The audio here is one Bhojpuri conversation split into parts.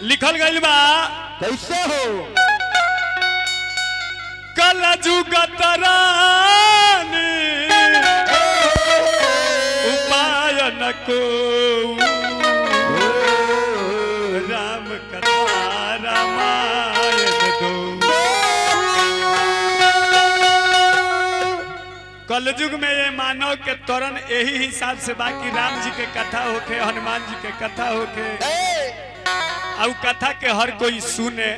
लिखल गइल बा कैसे हो कल जुगतरानी उपाय न को राम कथा रामायण दो। कलयुग में ये मानव के तोरण यही हिसाब से बाकी राम जी के कथा होके हनुमान जी के कथा होके और कथा के हर कोई सुने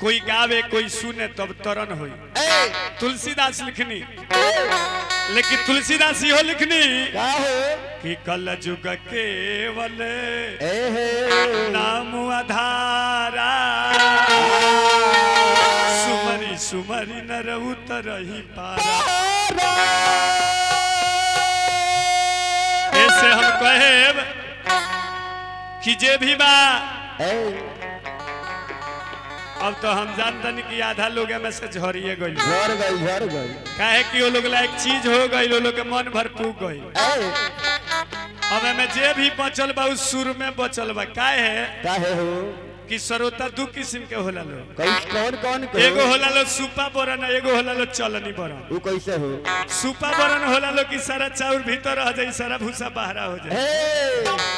कोई गावे कोई सुने तब तरण होई। तुलसीदास लिखनी लेकिन तुलसीदास यो लिखनी कि कल जुग केवल नाम आधारा सुमरी सुमरी नर उतरहि पारा। ऐसे हम कहेब कि जे भी बा अब तो हम जानते नहीं कि आधा लोग में से झरिए गई काहे कि वो लोग लायक चीज हो गई वो लोग के मन भर फूक गई। अब में जे भी बचल बा उस सुर में बचल बा काहे हो कि सरोता दू किस्म के होला लो कौन एगो होला लो सुपा बरन एगो होला लो चलनी बरन। वो कैसे हो सुपा बरन होला लो कि सारा चाउर भीतर रह जाए सारा भूसा बाहर हो जाए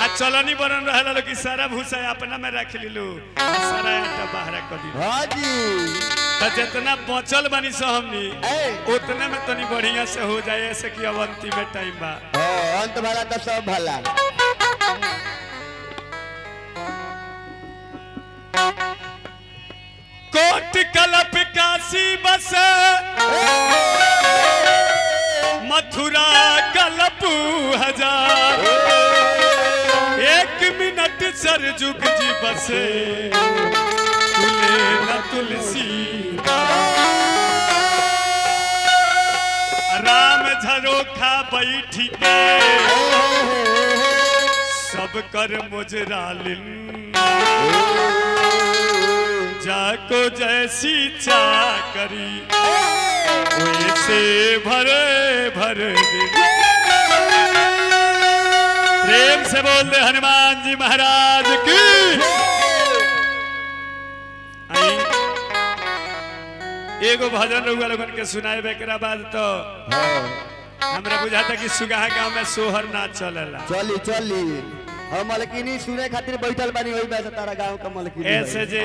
आ चलनी बरन रहला लो कि सारा भूसा अपना में रख लीलो सारा आटा बाहर कर दी। हां जी तो जितना बचल बनी सो हमनी उतने में तनी बढ़िया से हो जाए ऐसे कि अवंती में टाइम बा अंत भला तो सब भला। कोट कलप काशी बस मथुरा कलप हजार एक मिनट सरजुग जी बसे तुले न तुलसी राम झरोखा बैठी के सब कर मुजरालिन जाको जैसी चाकरी वैसे भरे भरे प्रेम से बोल दे हनुमान जी महाराज की। एगो भजन रहुआ लोगन के सुनाए बेकरा बाद तो हमरा बुझाता कि सुगाह गांव में सोहर ना चलेला। चली हम मलकिनी सुने खातिर बैठल बानी वही में तारा गांव का मलकिनी ऐसे जे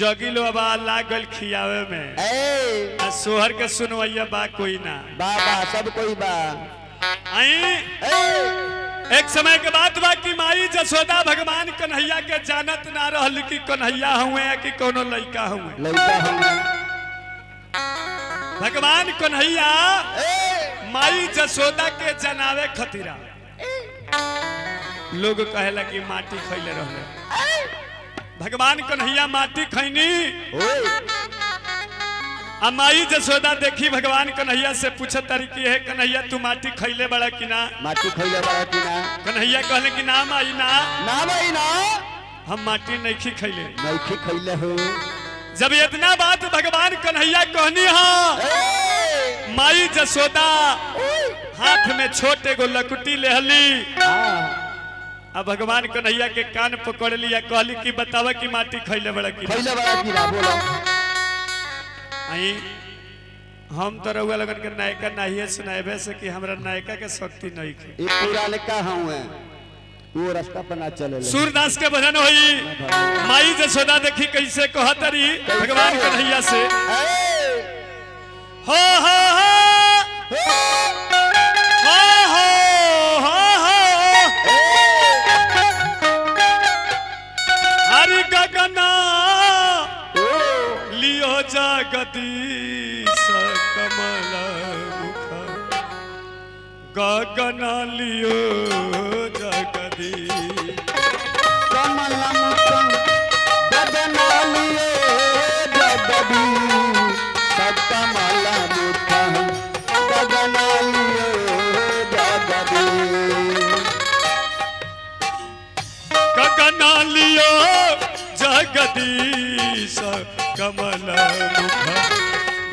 जगिलो बा लागल खियावे में आ सोहर के सुनवैया बा कोई ना बा सब कोई बा। एक समय के बात बा कि माई जसोदा भगवान कन्हैया के जानत ना रहल कि कन्हैया हुए कि कोनो लइका हुए। भगवान कन्हैया माई जसोदा के जनावे खतीरा लोग कहेला कि माटी खैले रहले भगवान कन्हैया माटी खैनी आ माई जसोदा देखी भगवान कन्हैया से पूछत तारी कि हे कन्हैया तू माटी खैले बड़ा कि ना कन्हैया कहले कि ना माई ना हम माटी नहीं खैले हो। जब इतना बात भगवान कन्हैया कहनी हाँ माई जसोदा हाथ में छोटे गो लकुटी लेहली अब भगवान कन्हैया के कान पकड़ लिया कहली कि बतावा कि माटी खैले बड़ा कि हम तो रउआ लगन के नायका नहीं सुनाएबे से कि हमरा नायका के शक्ति नहीं है ये पूरा लेका हुए वो रास्ता पर ना चले। सूरदास के भजन होई माई जसोदा देखी कैसे कहतरी भगवान कन्हैया से हो हो हरि गगना लियो जगदीश कमल मुख गगना लियो जगदीश कमल मुख गगना लियो जगदीश कमल मुख गगना लियो जगदीश गगना लियो जगदीश कमल मुख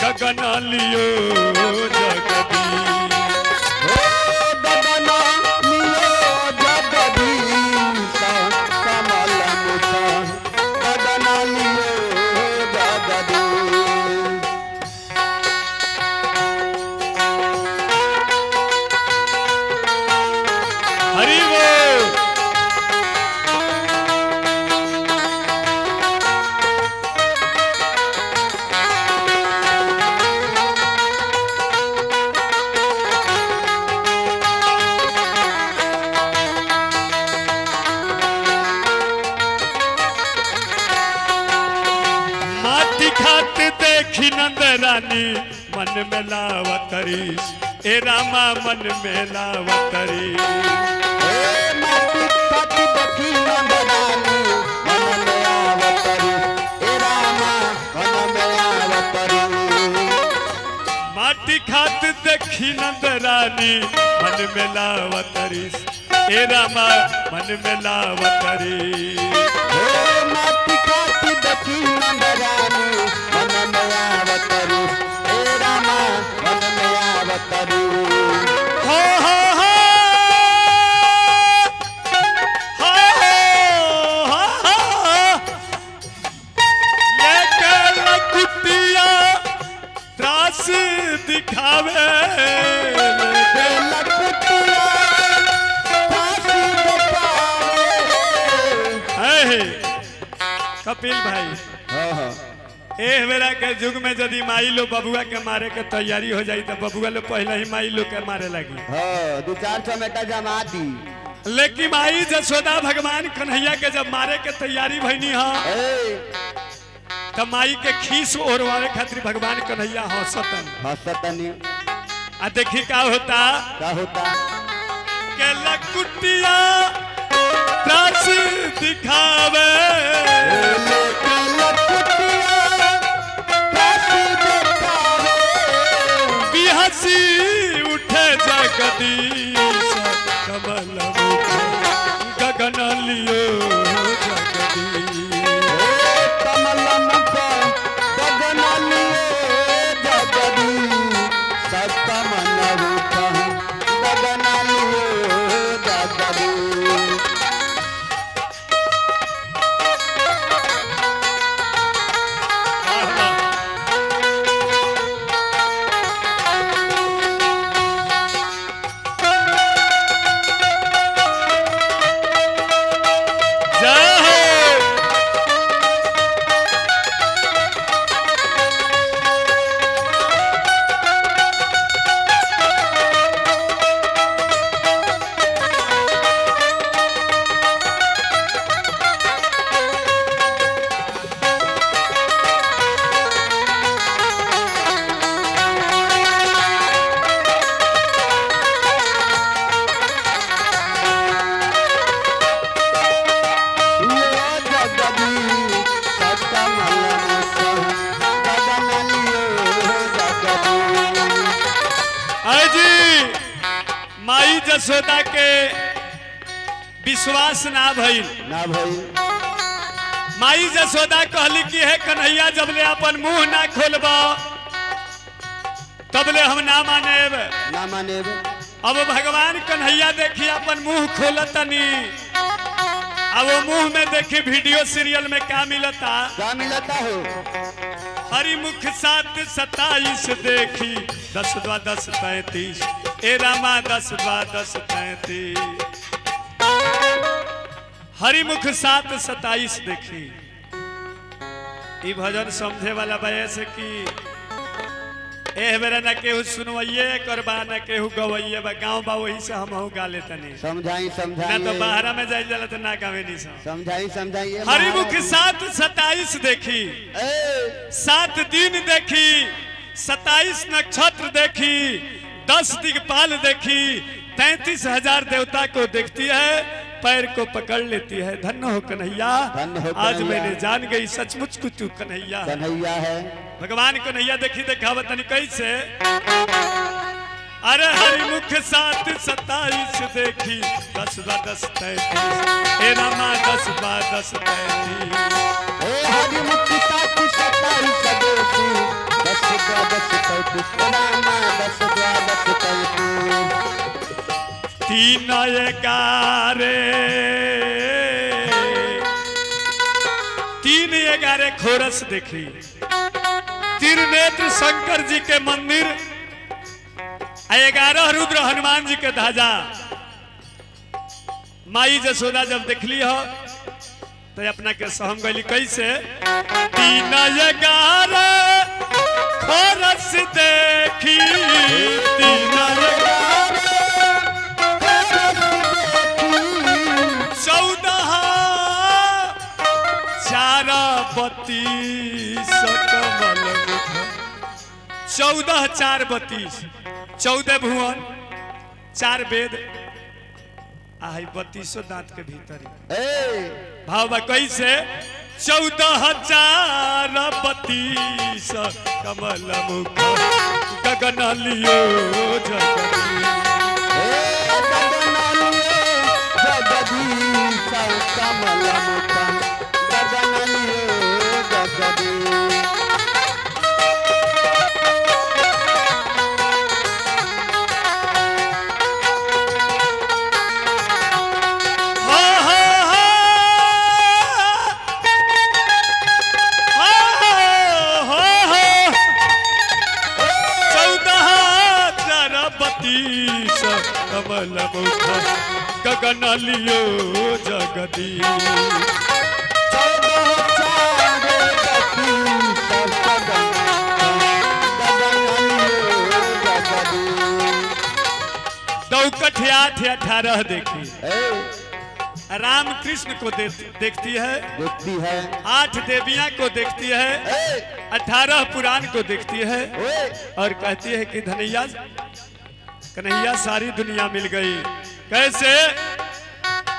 गगना लियो जगदीश गगना लियो जगदीश खात देखी नंद रानी मन में लावतरी ए रामा मन में लावतरी माटी खात देखी नंद रानी मन में आवतरी ए रामा मन में आवतरी माटी खात देखी नंद रानी मन में लावतरी ए रामा मन में लावतरी माटी खात देखी नंद रानी मन में आवतरी ए रामा मन में आवतरी हो हो हो हो हो हो लेके लकुटिया त्रास दिखावे लेके लकुटिया त्रास दिखावे कपिल भाई हां हां बेरा के युग में यदि माई लो बबुआ के मारे के तैयारी हो जाई तो बबुआ लो पहले ही माई लो के मारे लगी हां 2-4 मेटा जमा दी लेकिन माई जसोदा भगवान कन्हैया के जब मारे के तैयारी भइनी हां तब माई के खीस ओरवावे खातिर भगवान कन्हैया हंसतनी आ देखी का होता के लकुटिया त्रास दिखावे हसी उठे जगदीश कमल गगन लियो जगदीश कमल मुख गगन लियो जगदीश सतमन रूप गगन लियो जगदीश यशोदा के विश्वास ना भइल माई यशोदा कहली कि हे कन्हैया जबले अपन मुंह ना खोलबा तबले हम ना मानेब अब भगवान कन्हैया देखी अपन मुंह खोलतनी अब वो मुंह में देखी वीडियो सीरियल में क्या मिलता हो हरिमुख 7-27 देखी 10-2-10-33 ए रामा 10-2-10-33 हरिमुख 7-27 देखी ई भजन समझे वाला बयस की एह बेरा न केहू सुनवाइए करबा न केहू गवैये बा गांव बा वही से हमहू गा लेतनी समझाई ना तो बाहरा में जाई जाला तो ना गावे नी समझाई हरिमुख 7-27 देखी 7 दिन देखी 27 नक्षत्र देखी 10 दिक्पाल देखी 33,000 देवता को देखती है पैर को पकड़ लेती है धन्य हो कन्हैया आज मैंने जान गई सचमुच को तू कन्हैया है भगवान कन्हैया देखी देखावत नहीं कैसे अरे हरिमुख 7-27 देखी 10-2-10-33 ए रामा 10-2-10-33 हरिमुख 7-27 देखी 10-2-10-33 रामा 10-2-10-33 3-11 खोरस देखी त्रिनेत्र शंकर जी के मंदिर 11 रुद्र हनुमान जी के ध्वजा माई जसोदा जब देखली हो तो अपना के सहम गई कैसे 3-11 खोरस देखी 14-32 14 4 32 14 भुवन 4 वेद आई 32 दांत के भीतर भाव बा कैसे 14 4 32 कमल मुख गगन लियो कमल मुख गगन लियो दौकठ 8 18 देखी राम कृष्ण को देखती है 8 देवियां को देखती है 18 पुराण को देखती है और कहती है कि धनैया कन्हैया सारी दुनिया मिल गई कैसे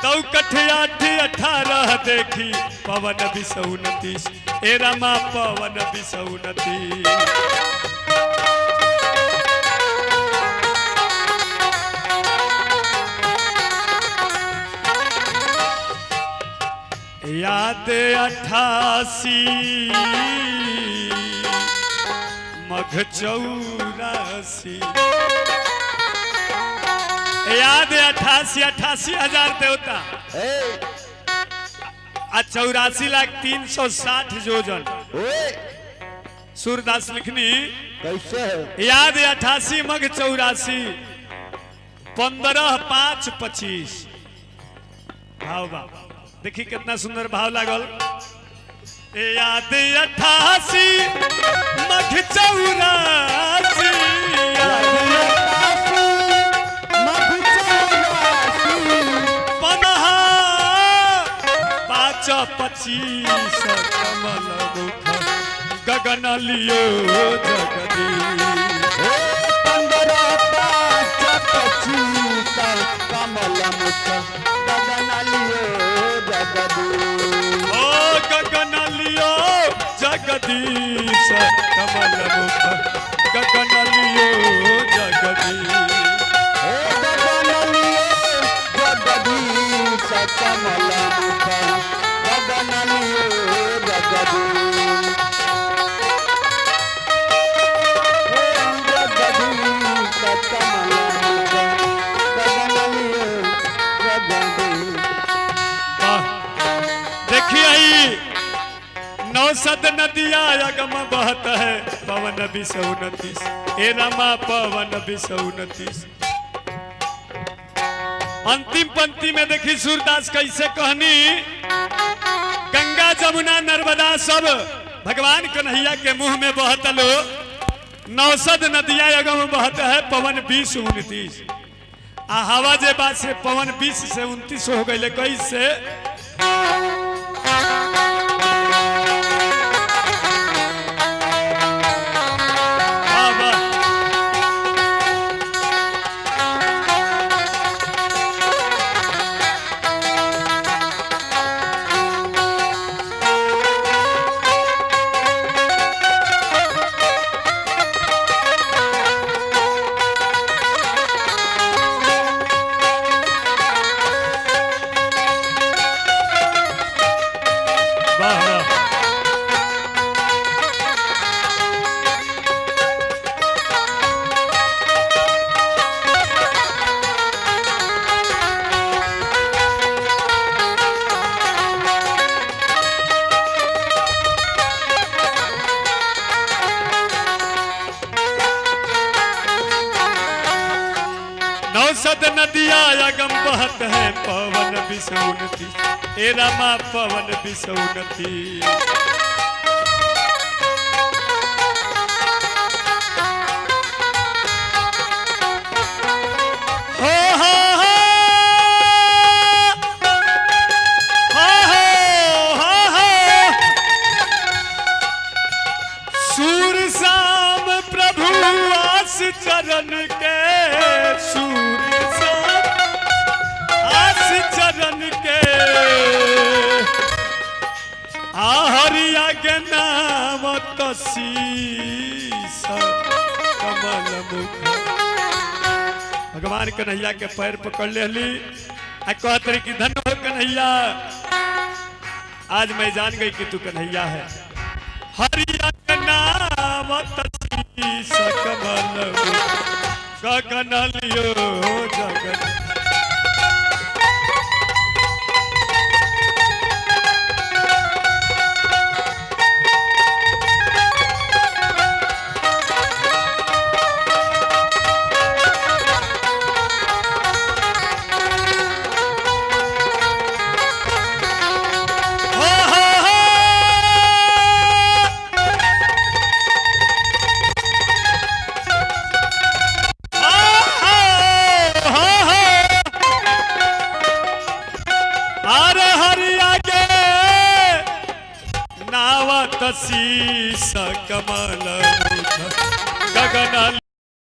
दौकठ 8 18 देखी पवन 29 ए रमा पवन 29 याद 88 मघ 84 याद 88,000 देवता 84,360 जोजन सूरदास लिखनी कैसे है याद 88 मघ 84 15 5 25 भाव बा देखी कितना सुंदर भाव लागल याद 88 मघ 84 25 कमल मुख गगन लियो जगदी 15 5 25 कमल मुख गगन लियो जगदी ओ गगन लियो जगदीश कमल मुख गगन लियो जगदी गगन लियो जगदीश कमल मुख देखिए नौसद नदिया अगम बहत है पवन 29 ए रमा पवन 29 अंतिम पंक्ति में देखी सूरदास कैसे कहनी गंगा जमुना नर्मदा सब भगवान कन्हैया के मुंह में बहत लो नौसद नदिया अगम बहत है पवन 20 29 आ हवा जे बात से पवन 20 से 29 हो गए कैसे नौसद नदिया अगम बहत है पवन 20 29 ए रमा पवन 20 29 सूर शाम प्रभु के नाम तसीस कमल मुख। भगवान कन्हैया के पैर पकड़ लेली आ कहत रही कि धन्य हो कन्हैया, आज मैं जान गई कि तू कन्हैया है। हरिया के नाम तसीस कमल मुख गगन लियो जगत। शीस कमल